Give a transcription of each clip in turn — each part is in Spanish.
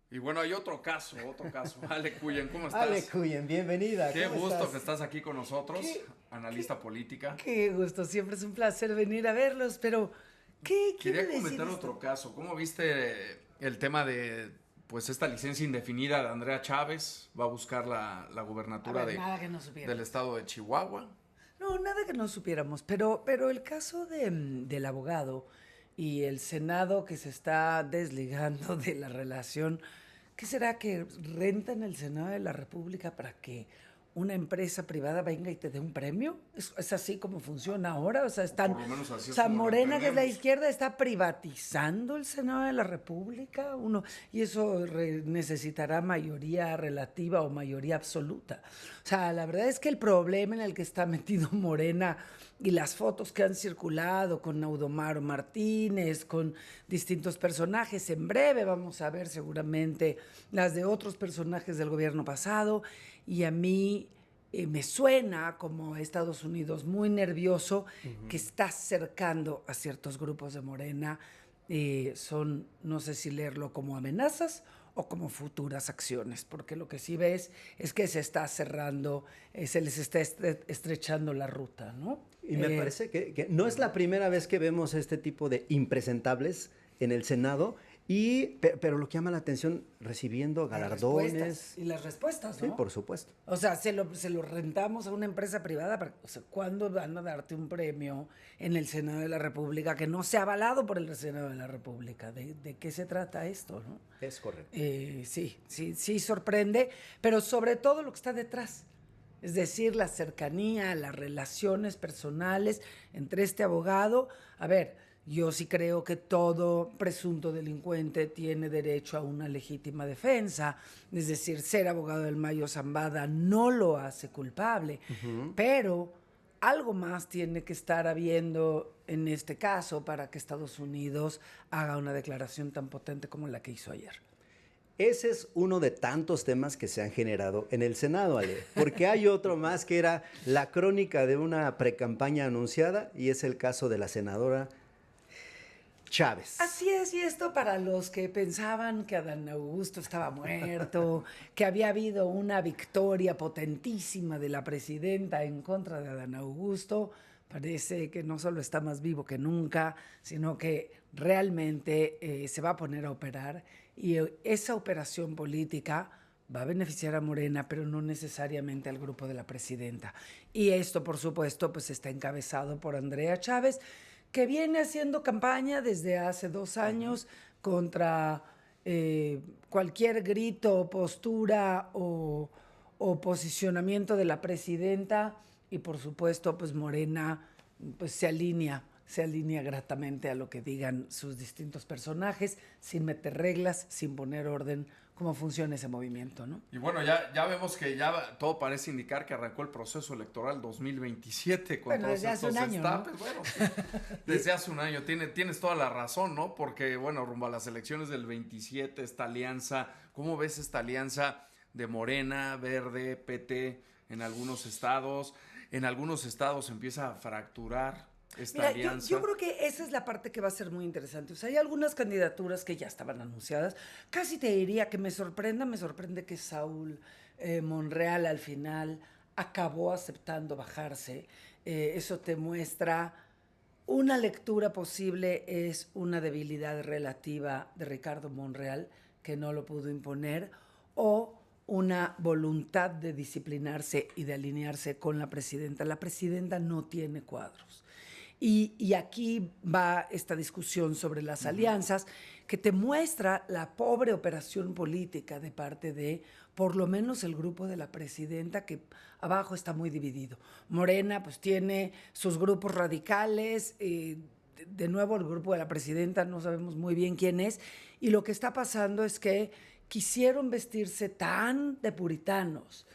Y bueno, hay otro caso. Ale Cuyen, ¿cómo Ale estás? Cuyen, bienvenida. Qué ¿Cómo gusto estás? que estás aquí con nosotros, Qué, analista política. qué gusto, siempre es un placer venir a verlos, pero ¿qué quiere Quería decir comentar esto? otro caso. ¿Cómo viste el tema de, pues, esta licencia indefinida de Andrea Chávez? Va a buscar la A gubernatura ver, nada que no del supiéramos. estado de Chihuahua. No, nada que no supiéramos, pero el caso del abogado y el Senado que se está desligando de la relación, ¿qué será que rentan el Senado de la República para que una empresa privada venga y te dé un premio? ¿Es así como funciona ahora? O sea, O por lo menos así o es sea, como lo Morena, que es la entendemos. izquierda, está privatizando el Senado de la República. Y eso necesitará mayoría relativa o mayoría absoluta. O sea, la verdad es que el problema en el que está metido Morena y las fotos que han circulado con Naudomaro Martínez, con distintos personajes, en breve vamos a ver seguramente las de otros personajes del gobierno pasado, y a mí me suena como Estados Unidos muy nervioso que está acercando a ciertos grupos de Morena. Son, no sé si leerlo como amenazas o como futuras acciones, porque lo que sí ves es que se está cerrando, se les está estrechando la ruta, ¿no? Y me parece que no es la primera vez que vemos este tipo de impresentables en el Senado, pero lo que llama la atención, recibiendo Las respuestas, galardones. y las respuestas, Sí, ¿no? por supuesto. O sea, se lo rentamos a una empresa privada. O sea, ¿cuándo van a darte un premio en el Senado de la República que no sea avalado por el Senado de la República? ¿De qué se trata esto, no? Es correcto. Sí, sorprende, pero sobre todo lo que está detrás. Es decir, la cercanía, las relaciones personales entre este abogado. A ver, yo sí creo que todo presunto delincuente tiene derecho a una legítima defensa. Es decir, ser abogado del Mayo Zambada no lo hace culpable. Pero algo más tiene que estar habiendo en este caso para que Estados Unidos haga una declaración tan potente como la que hizo ayer. Ese es uno de tantos temas que se han generado en el Senado, Ale, porque hay otro más que era la crónica de una precampaña anunciada y es el caso de la senadora Chávez. Así es, y esto para los que pensaban que Adán Augusto estaba muerto, que había habido una victoria potentísima de la presidenta en contra de Adán Augusto, parece que no solo está más vivo que nunca, sino que realmente se va a poner a operar, y esa operación política va a beneficiar a Morena, pero no necesariamente al grupo de la presidenta. Y esto, por supuesto, pues está encabezado por Andrea Chávez, que viene haciendo campaña desde hace 2 años contra cualquier grito, postura o posicionamiento de la presidenta, y por supuesto pues Morena pues se alinea gratamente a lo que digan sus distintos personajes, sin meter reglas, sin poner orden, cómo funciona ese movimiento, ¿no? Y bueno, ya vemos que ya todo parece indicar que arrancó el proceso electoral 2027 con Bueno, todos desde hace estos un año, ¿no? destapes. Bueno, sí, desde hace un año. Tienes toda la razón, ¿no? Porque, bueno, rumbo a las elecciones del 27, esta alianza, ¿cómo ves esta alianza de Morena, Verde, PT en algunos estados? En algunos estados empieza a fracturar esta Mira, yo alianza. creo que esa es la parte que va a ser muy interesante. O sea, hay algunas candidaturas que ya estaban anunciadas. Casi te diría que me sorprende que Saúl Monreal al final acabó aceptando bajarse. Eso te muestra una lectura posible, es una debilidad relativa de Ricardo Monreal, que no lo pudo imponer, o una voluntad de disciplinarse y de alinearse con la presidenta. La presidenta no tiene cuadros. Y aquí va esta discusión sobre las alianzas, que te muestra la pobre operación política de parte de, por lo menos, el grupo de la presidenta, que abajo está muy dividido. Morena pues tiene sus grupos radicales, de nuevo el grupo de la presidenta no sabemos muy bien quién es, y lo que está pasando es que quisieron vestirse tan de puritanos.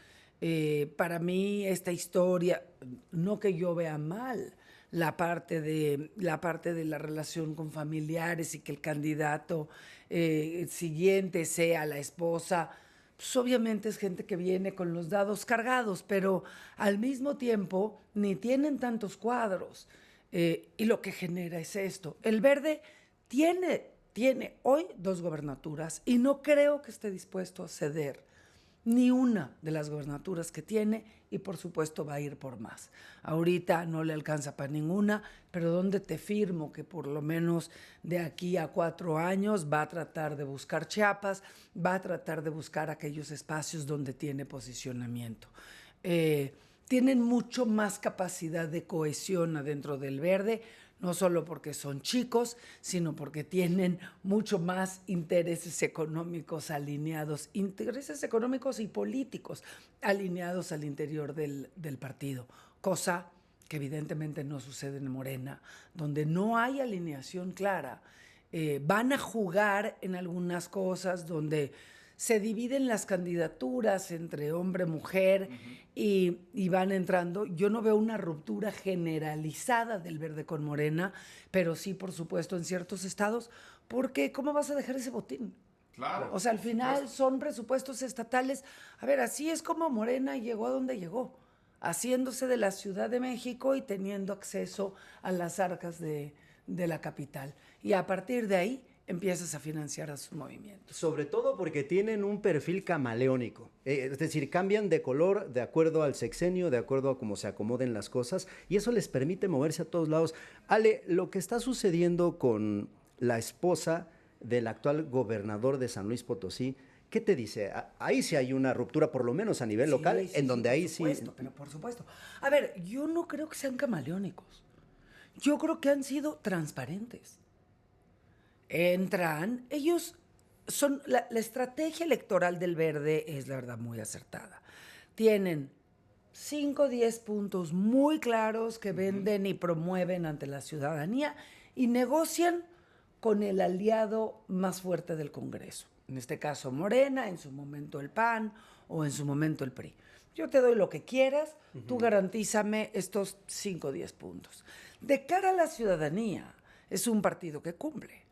Para mí esta historia, no que yo vea mal la parte de la relación con familiares y que el candidato siguiente sea la esposa, pues obviamente es gente que viene con los dados cargados, pero al mismo tiempo ni tienen tantos cuadros. Y lo que genera es esto. El Verde tiene tiene hoy 2 gobernaturas y no creo que esté dispuesto a ceder ni una de las gobernaturas que tiene y por supuesto va a ir por más. Ahorita no le alcanza para ninguna, pero ¿dónde te firmo que por lo menos de aquí a 4 años va a tratar de buscar Chiapas, va a tratar de buscar aquellos espacios donde tiene posicionamiento? Tienen mucho más capacidad de cohesión adentro del Verde, no solo porque son chicos, sino porque tienen mucho más intereses económicos alineados, intereses económicos y políticos alineados al interior del partido, cosa que evidentemente no sucede en Morena, donde no hay alineación clara. Van a jugar en algunas cosas donde se dividen las candidaturas entre hombre, mujer y van entrando. Yo no veo una ruptura generalizada del Verde con Morena, pero sí, por supuesto, en ciertos estados, porque ¿cómo vas a dejar ese botín? Claro. O sea, al final son presupuestos estatales. A ver, así es como Morena llegó a donde llegó, haciéndose de la Ciudad de México y teniendo acceso a las arcas de la capital. Y a partir de ahí empiezas a financiar a sus movimientos. Sobre todo porque tienen un perfil camaleónico, es decir, cambian de color de acuerdo al sexenio, de acuerdo a cómo se acomoden las cosas, y eso les permite moverse a todos lados. Ale, lo que está sucediendo con la esposa del actual gobernador de San Luis Potosí, ¿qué te dice? Ahí sí hay una ruptura, por lo menos a nivel local, en donde ahí sí... Pero por supuesto. A ver, yo no creo que sean camaleónicos. Yo creo que han sido transparentes. Entran, ellos son, la estrategia electoral del Verde es la verdad muy acertada. Tienen 5 o 10 puntos muy claros que venden y promueven ante la ciudadanía y negocian con el aliado más fuerte del Congreso. En este caso Morena, en su momento el PAN o en su momento el PRI. Yo te doy lo que quieras, tú garantízame estos 5 o 10 puntos. De cara a la ciudadanía, es un partido que cumple.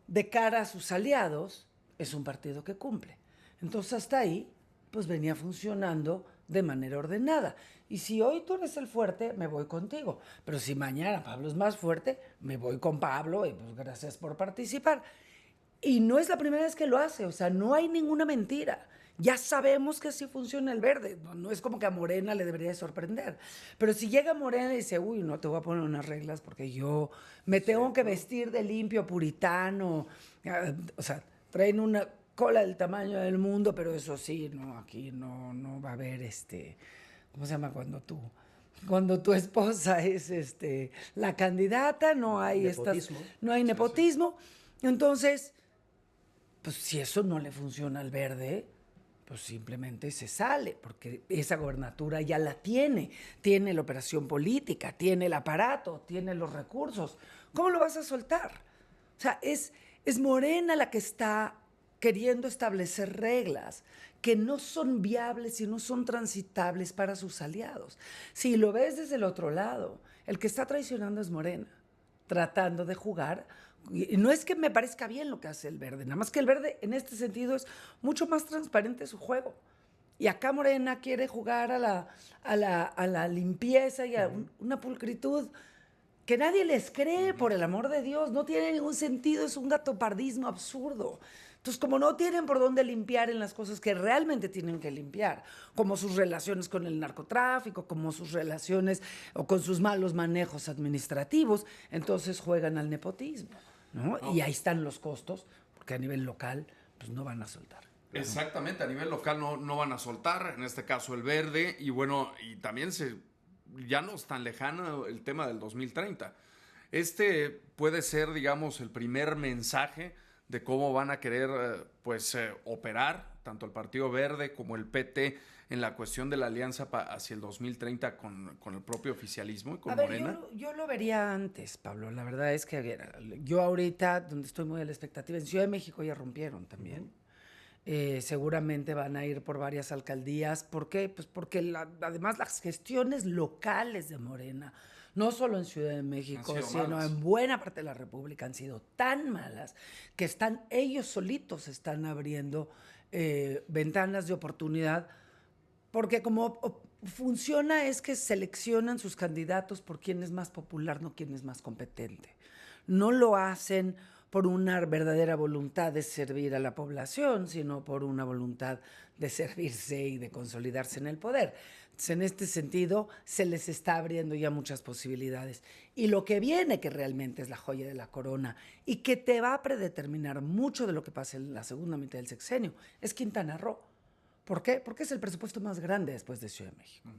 De cara a sus aliados, es un partido que cumple. Entonces, hasta ahí, pues venía funcionando de manera ordenada. Y si hoy tú eres el fuerte, me voy contigo. Pero si mañana Pablo es más fuerte, me voy con Pablo y pues gracias por participar. Y no es la primera vez que lo hace, o sea, no hay ninguna mentira. Ya sabemos que así funciona el Verde. No es como que a Morena le debería de sorprender. Pero si llega Morena y dice, uy, no, te voy a poner unas reglas porque yo me tengo que vestir de limpio puritano. O sea, traen una cola del tamaño del mundo, pero eso sí, no, aquí no va a haber ¿cómo se llama cuando tu esposa es la candidata? No hay nepotismo. Entonces, pues si eso no le funciona al Verde, pues simplemente se sale, porque esa gobernatura ya la tiene la operación política, tiene el aparato, tiene los recursos. ¿Cómo lo vas a soltar? O sea, es Morena la que está queriendo establecer reglas que no son viables y no son transitables para sus aliados. Si lo ves desde el otro lado, el que está traicionando es Morena, tratando de jugar. Y no es que me parezca bien lo que hace el Verde, nada más que el Verde en este sentido es mucho más transparente su juego. Y acá Morena quiere jugar a la limpieza y a una pulcritud que nadie les cree, por el amor de Dios. No tiene ningún sentido, es un gatopardismo absurdo. Entonces, como no tienen por dónde limpiar en las cosas que realmente tienen que limpiar, como sus relaciones con el narcotráfico, como sus relaciones o con sus malos manejos administrativos, entonces juegan al nepotismo, ¿no? Y ahí están los costos, porque a nivel local pues no van a soltar. Exactamente, a nivel local no van a soltar, en este caso el Verde, y bueno, y también ya no es tan lejano el tema del 2030. Puede ser, digamos, el primer mensaje de cómo van a querer operar tanto el Partido Verde como el PT en la cuestión de la alianza hacia el 2030 con el propio oficialismo y con Morena. Yo lo vería antes, Pablo. La verdad es que yo ahorita, donde estoy muy a la expectativa, en Ciudad de México ya rompieron también. Seguramente van a ir por varias alcaldías. ¿Por qué? Pues porque además las gestiones locales de Morena, no solo en Ciudad de México, sino en buena parte de la República, han sido tan malas que ellos solitos están abriendo ventanas de oportunidad, porque como funciona es que seleccionan sus candidatos por quién es más popular, no quién es más competente. No lo hacen por una verdadera voluntad de servir a la población, sino por una voluntad de servirse y de consolidarse en el poder. Entonces, en este sentido, se les está abriendo ya muchas posibilidades. Y lo que viene, que realmente es la joya de la corona y que te va a predeterminar mucho de lo que pase en la segunda mitad del sexenio, es Quintana Roo. ¿Por qué? Porque es el presupuesto más grande después de Ciudad de México.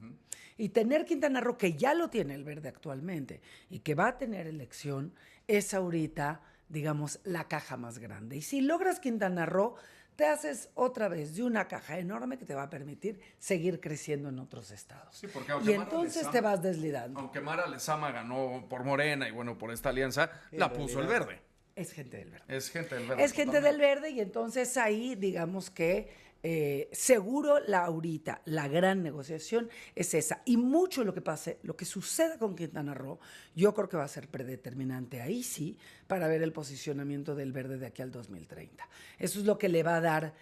Y tener Quintana Roo, que ya lo tiene el Verde actualmente y que va a tener elección, es ahorita, digamos, la caja más grande. Y si logras Quintana Roo, te haces otra vez de una caja enorme que te va a permitir seguir creciendo en otros estados. Sí, porque y entonces te vas deslizando. Aunque Mara Lezama ganó por Morena y bueno, por esta alianza, la puso el Verde. Es gente del Verde. Es gente del Verde. Es gente del Verde y entonces ahí, digamos que seguro ahorita la gran negociación es esa. Y mucho lo que pase, lo que suceda con Quintana Roo, yo creo que va a ser predeterminante ahí sí para ver el posicionamiento del Verde de aquí al 2030. Eso es lo que le va a dar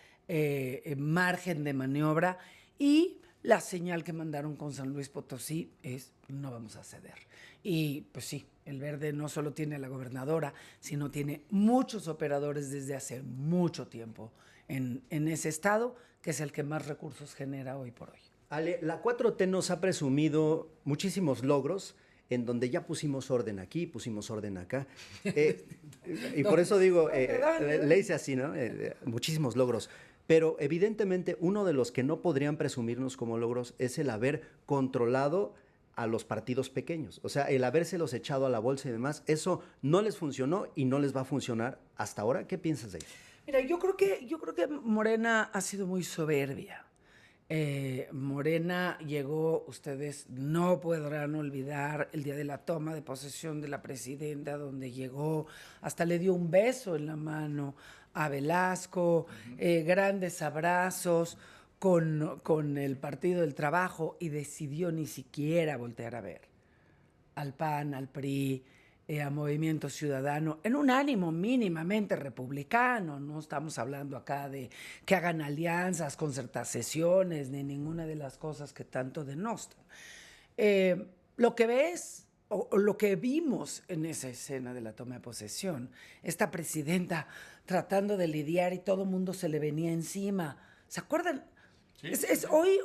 margen de maniobra y la señal que mandaron con San Luis Potosí es no vamos a ceder. Y pues sí, el Verde no solo tiene a la gobernadora, sino tiene muchos operadores desde hace mucho tiempo en ese estado, que es el que más recursos genera hoy por hoy. Ale, la 4T nos ha presumido muchísimos logros, en donde ya pusimos orden aquí, pusimos orden acá. Y por eso digo, le hice así, ¿no? Muchísimos logros. Pero evidentemente uno de los que no podrían presumirnos como logros es el haber controlado a los partidos pequeños. O sea, el habérselos echado a la bolsa y demás, eso no les funcionó y no les va a funcionar hasta ahora. ¿Qué piensas de ello? Mira, yo creo que Morena ha sido muy soberbia. Morena llegó, ustedes no podrán olvidar el día de la toma de posesión de la presidenta, donde llegó, hasta le dio un beso en la mano a Velasco, grandes abrazos con el Partido del Trabajo y decidió ni siquiera voltear a ver al PAN, al PRI, a Movimiento Ciudadano, en un ánimo mínimamente republicano. No estamos hablando acá de que hagan alianzas, concertaciones, ni ninguna de las cosas que tanto denostan. Lo que ves, o lo que vimos en esa escena de la toma de posesión, esta presidenta tratando de lidiar y todo el mundo se le venía encima. ¿Se acuerdan? Sí.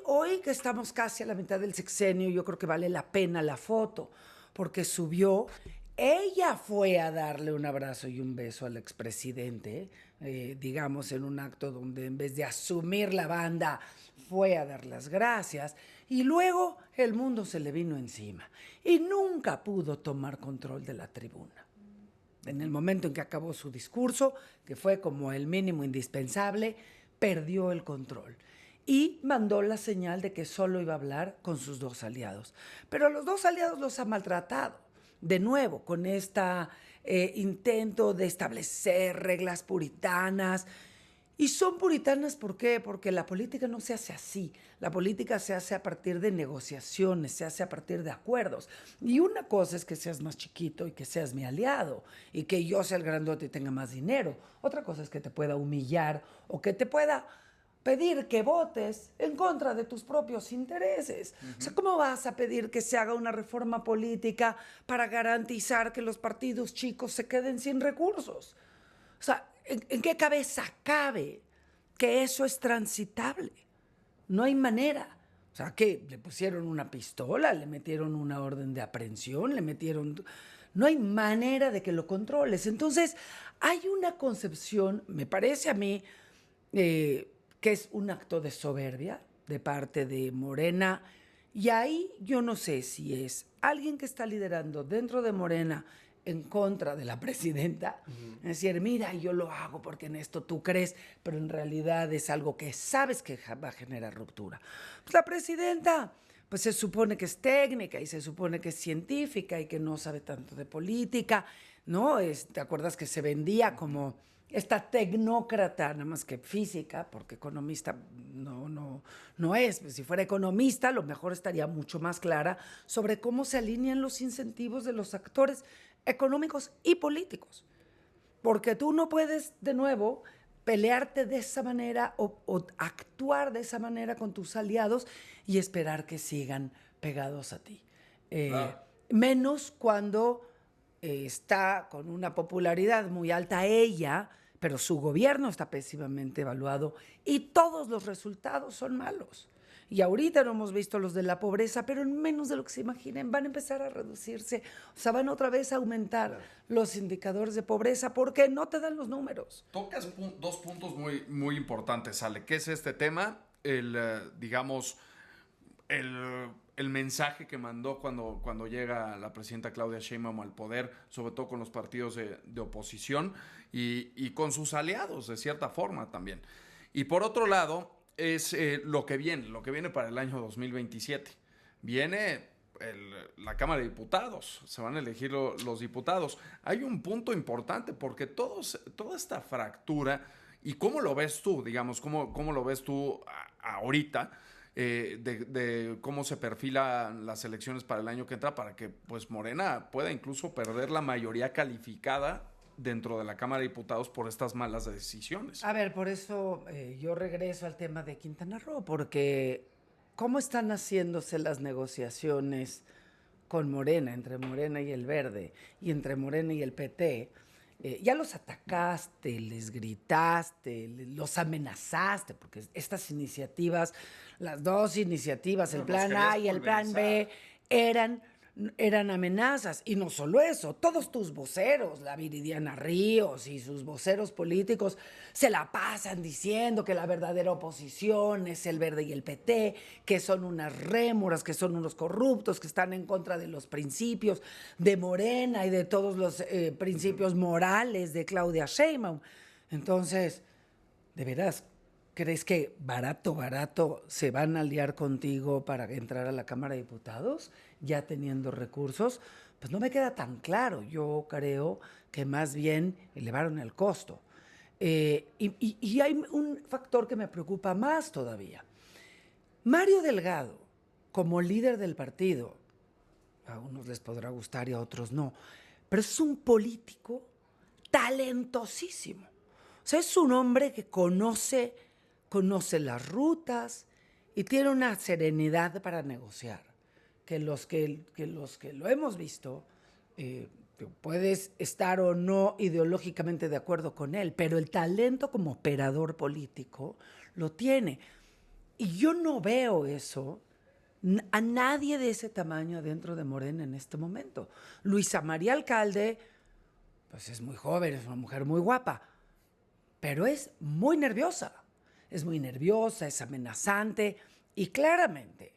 Hoy que estamos casi a la mitad del sexenio, yo creo que vale la pena la foto, porque subió. Ella fue a darle un abrazo y un beso al expresidente, digamos, en un acto donde en vez de asumir la banda, fue a dar las gracias. Y luego el mundo se le vino encima y nunca pudo tomar control de la tribuna. En el momento en que acabó su discurso, que fue como el mínimo indispensable, perdió el control. Y mandó la señal de que solo iba a hablar con sus dos aliados. Pero a los dos aliados los ha maltratado. De nuevo, con este intento de establecer reglas puritanas. Y son puritanas, ¿por qué? Porque la política no se hace así. La política se hace a partir de negociaciones, se hace a partir de acuerdos. Y una cosa es que seas más chiquito y que seas mi aliado y que yo sea el grandote y tenga más dinero. Otra cosa es que te pueda humillar o que te pueda pedir que votes en contra de tus propios intereses. O sea, ¿cómo vas a pedir que se haga una reforma política para garantizar que los partidos chicos se queden sin recursos? O sea, ¿en qué cabeza cabe que eso es transitable? No hay manera. O sea, ¿qué? ¿Le pusieron una pistola? ¿Le metieron una orden de aprehensión? ¿Le metieron...? No hay manera de que lo controles. Entonces, hay una concepción, me parece a mí, que es un acto de soberbia de parte de Morena. Y ahí yo no sé si es alguien que está liderando dentro de Morena en contra de la presidenta. Es decir, mira, yo lo hago porque en esto tú crees, pero en realidad es algo que sabes que va a generar ruptura. Pues la presidenta, pues se supone que es técnica y se supone que es científica y que no sabe tanto de política, ¿no? ¿Te acuerdas que se vendía como esta tecnócrata, nada más que física, porque economista no es? Pues si fuera economista, a lo mejor estaría mucho más clara sobre cómo se alinean los incentivos de los actores económicos y políticos. Porque tú no puedes, de nuevo, pelearte de esa manera o actuar de esa manera con tus aliados y esperar que sigan pegados a ti. Menos cuando está con una popularidad muy alta ella, pero su gobierno está pésimamente evaluado y todos los resultados son malos. Y ahorita no hemos visto los de la pobreza, pero en menos de lo que se imaginen van a empezar a reducirse. O sea, van otra vez a aumentar los indicadores de pobreza porque no te dan los números. Tocas dos puntos muy, muy importantes, Ale. ¿Qué es este tema? Digamos, el mensaje que mandó cuando llega la presidenta Claudia Sheinbaum al poder, sobre todo con los partidos de oposición y con sus aliados, de cierta forma también. Y por otro lado, es lo que viene para el año 2027. Viene la Cámara de Diputados, se van a elegir los diputados. Hay un punto importante porque toda esta fractura, y cómo lo ves tú, digamos, cómo lo ves tú ahorita, de cómo se perfilan las elecciones para el año que entra, para que pues Morena pueda incluso perder la mayoría calificada dentro de la Cámara de Diputados por estas malas decisiones. A ver, por eso yo regreso al tema de Quintana Roo, porque ¿cómo están haciéndose las negociaciones con Morena, entre Morena y el Verde, y entre Morena y el PT? Ya los atacaste, les gritaste, los amenazaste, porque estas iniciativas, las dos iniciativas, el plan A y el plan B, eran amenazas. Y no solo eso, todos tus voceros, la Viridiana Ríos y sus voceros políticos, se la pasan diciendo que la verdadera oposición es el Verde y el PT, que son unas rémoras, que son unos corruptos, que están en contra de los principios de Morena y de todos los principios morales de Claudia Sheinbaum. Entonces, de veras, ¿crees que barato se van a aliar contigo para entrar a la Cámara de Diputados, ya teniendo recursos? Pues no me queda tan claro. Yo creo que más bien elevaron el costo. Y hay un factor que me preocupa más todavía. Mario Delgado, como líder del partido, a unos les podrá gustar y a otros no, pero es un político talentosísimo. O sea, es un hombre que conoce las rutas y tiene una serenidad para negociar, que los que lo hemos visto, puedes estar o no ideológicamente de acuerdo con él, pero el talento como operador político lo tiene. Y yo no veo eso a nadie de ese tamaño dentro de Morena en este momento. Luisa María Alcalde, pues es muy joven, es una mujer muy guapa, pero es muy nerviosa. Es muy nerviosa, es amenazante y claramente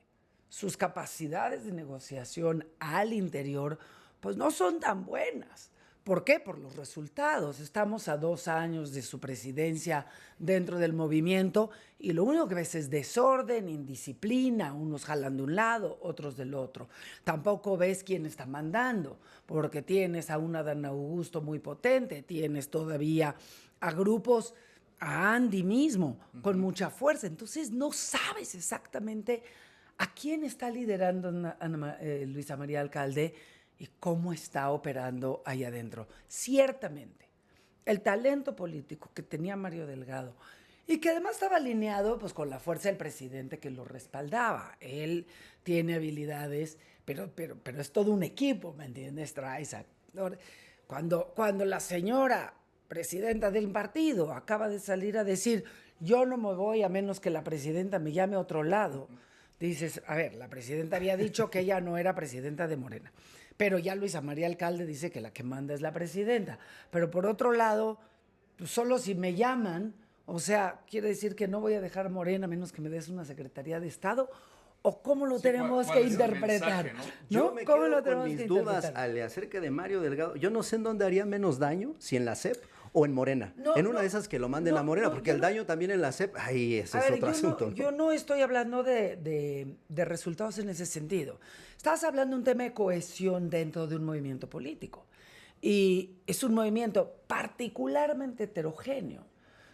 sus capacidades de negociación al interior pues no son tan buenas. ¿Por qué? Por los resultados. Estamos a 2 años de su presidencia dentro del movimiento y lo único que ves es desorden, indisciplina, unos jalan de un lado, otros del otro. Tampoco ves quién está mandando, porque tienes a una Adán Augusto muy potente, tienes todavía a grupos, a Andy mismo, con mucha fuerza. Entonces no sabes exactamente a quién está liderando Luisa María Alcalde y cómo está operando ahí adentro. Ciertamente, el talento político que tenía Mario Delgado y que además estaba alineado pues, con la fuerza del presidente que lo respaldaba. Él tiene habilidades, pero es todo un equipo, ¿me entiendes? Cuando la señora presidenta del partido acaba de salir a decir yo no me voy a menos que la presidenta me llame a otro lado, dices, a ver, la presidenta había dicho que ella no era presidenta de Morena, pero ya Luisa María Alcalde dice que la que manda es la presidenta, pero por otro lado, pues solo si me llaman, o sea, quiere decir que no voy a dejar Morena a menos que me des una secretaría de Estado. ¿O cómo lo tenemos que interpretar? Mensaje, ¿no? Yo me quedo con mis dudas, Ale, acerca de Mario Delgado. Yo no sé en dónde haría menos daño, si en la SEP o en Morena. En una de esas que lo manden a Morena, porque el daño también en la SEP, ese es otro asunto. Yo no estoy hablando de resultados en ese sentido. Estás hablando de un tema de cohesión dentro de un movimiento político. Y es un movimiento particularmente heterogéneo.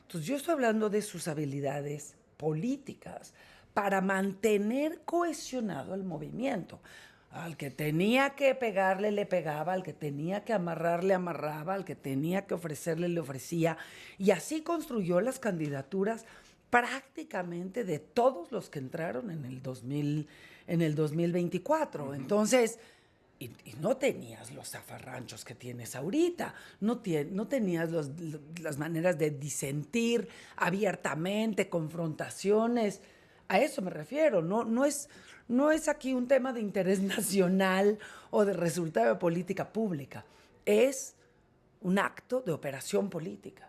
Entonces yo estoy hablando de sus habilidades políticas para mantener cohesionado el movimiento. Al que tenía que pegarle, le pegaba, al que tenía que amarrar, le amarraba, al que tenía que ofrecerle, le ofrecía. Y así construyó las candidaturas prácticamente de todos los que entraron en el 2024. Entonces, y no tenías los zafarranchos que tienes ahorita, no tenías las maneras de disentir abiertamente, confrontaciones. A eso me refiero, no es aquí un tema de interés nacional o de resultado de política pública, es un acto de operación política.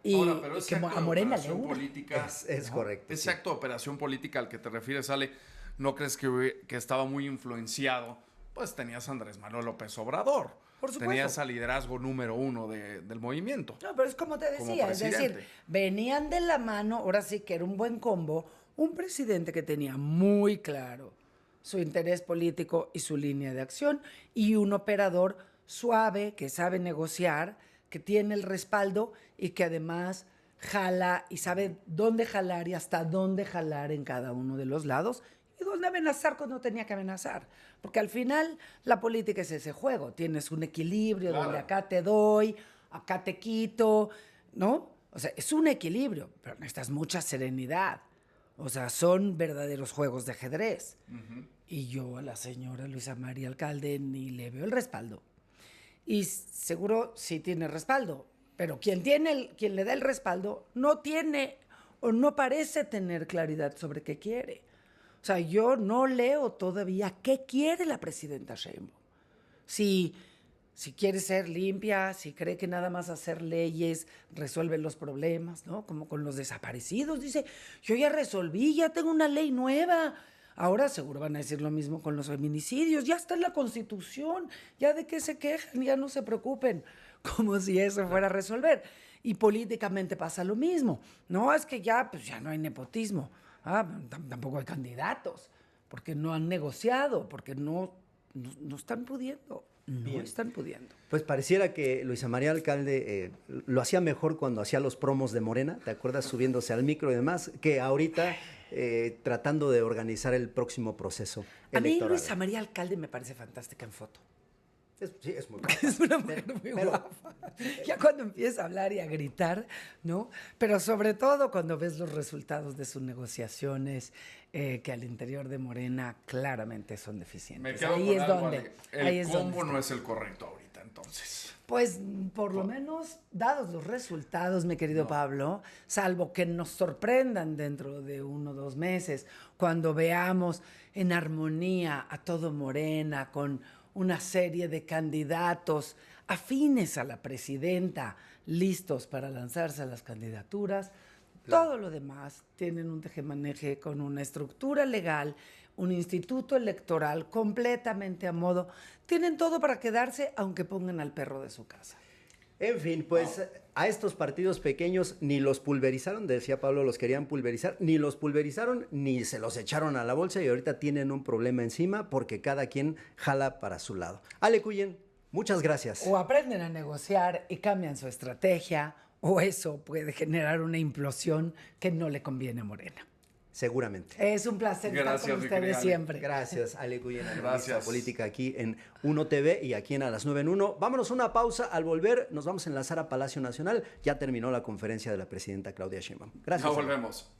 Y, ahora, pero que a Morena le política es correcto. Ese acto de operación política al que te refieres, Ale, ¿no crees que estaba muy influenciado? Pues tenías a Andrés Manuel López Obrador. Por supuesto. Tenías al liderazgo número 1 del movimiento. No, pero es como te decía, es decir, venían de la mano, ahora sí que era un buen combo, un presidente que tenía muy claro su interés político y su línea de acción, y un operador suave, que sabe negociar, que tiene el respaldo y que además jala y sabe dónde jalar y hasta dónde jalar en cada uno de los lados y dónde amenazar cuando tenía que amenazar. Porque al final la política es ese juego. Tienes un equilibrio donde acá te doy, acá te quito, ¿no? O sea, es un equilibrio, pero necesitas mucha serenidad. O sea, son verdaderos juegos de ajedrez. Y yo a la señora Luisa María Alcalde ni le veo el respaldo. Y seguro sí tiene respaldo, pero quien le da el respaldo no tiene o no parece tener claridad sobre qué quiere. O sea, yo no leo todavía qué quiere la presidenta Sheinbaum. Si quiere ser limpia, si cree que nada más hacer leyes resuelve los problemas, ¿no? Como con los desaparecidos. Dice, yo ya resolví, ya tengo una ley nueva. Ahora seguro van a decir lo mismo con los feminicidios. Ya está en la Constitución. Ya de qué se quejan, ya no se preocupen. Como si eso fuera a resolver. Y políticamente pasa lo mismo. No, es que ya, pues ya no hay nepotismo. Tampoco hay candidatos. Porque no han negociado, porque no están pudiendo. No están pudiendo. Pues pareciera que Luisa María Alcalde lo hacía mejor cuando hacía los promos de Morena, ¿te acuerdas? Subiéndose al micro y demás, que ahorita tratando de organizar el próximo proceso electoral. A mí Luisa María Alcalde me parece fantástica en foto. Sí, es muy guapa. Es una mujer muy guapa. Ya cuando empieza a hablar y a gritar, ¿no? Pero sobre todo cuando ves los resultados de sus negociaciones, que al interior de Morena claramente son deficientes. Me quedo ahí con es algo, donde. el combo no es el correcto ahorita, entonces. Pues por lo menos, dados los resultados, mi querido Pablo, salvo que nos sorprendan dentro de 1 o 2 meses, cuando veamos en armonía a todo Morena, con una serie de candidatos afines a la presidenta, listos para lanzarse a las candidaturas. Todo lo demás tienen un tejemaneje con una estructura legal, un instituto electoral completamente a modo. Tienen todo para quedarse, aunque pongan al perro de su casa. En fin, pues a estos partidos pequeños ni los pulverizaron, decía Pablo, los querían pulverizar, ni los pulverizaron, ni se los echaron a la bolsa y ahorita tienen un problema encima porque cada quien jala para su lado. Ale Cuyen, muchas gracias. O aprenden a negociar y cambian su estrategia, o eso puede generar una implosión que no le conviene a Morena. Seguramente. Es un placer estar con ustedes siempre. Gracias, Ale Cuyen, Gracias. política aquí en 1 TV y aquí en A las 9 en 1. Vámonos a una pausa. Al volver nos vamos a enlazar a Palacio Nacional. Ya terminó la conferencia de la presidenta Claudia Sheinbaum. Gracias. Ya volvemos.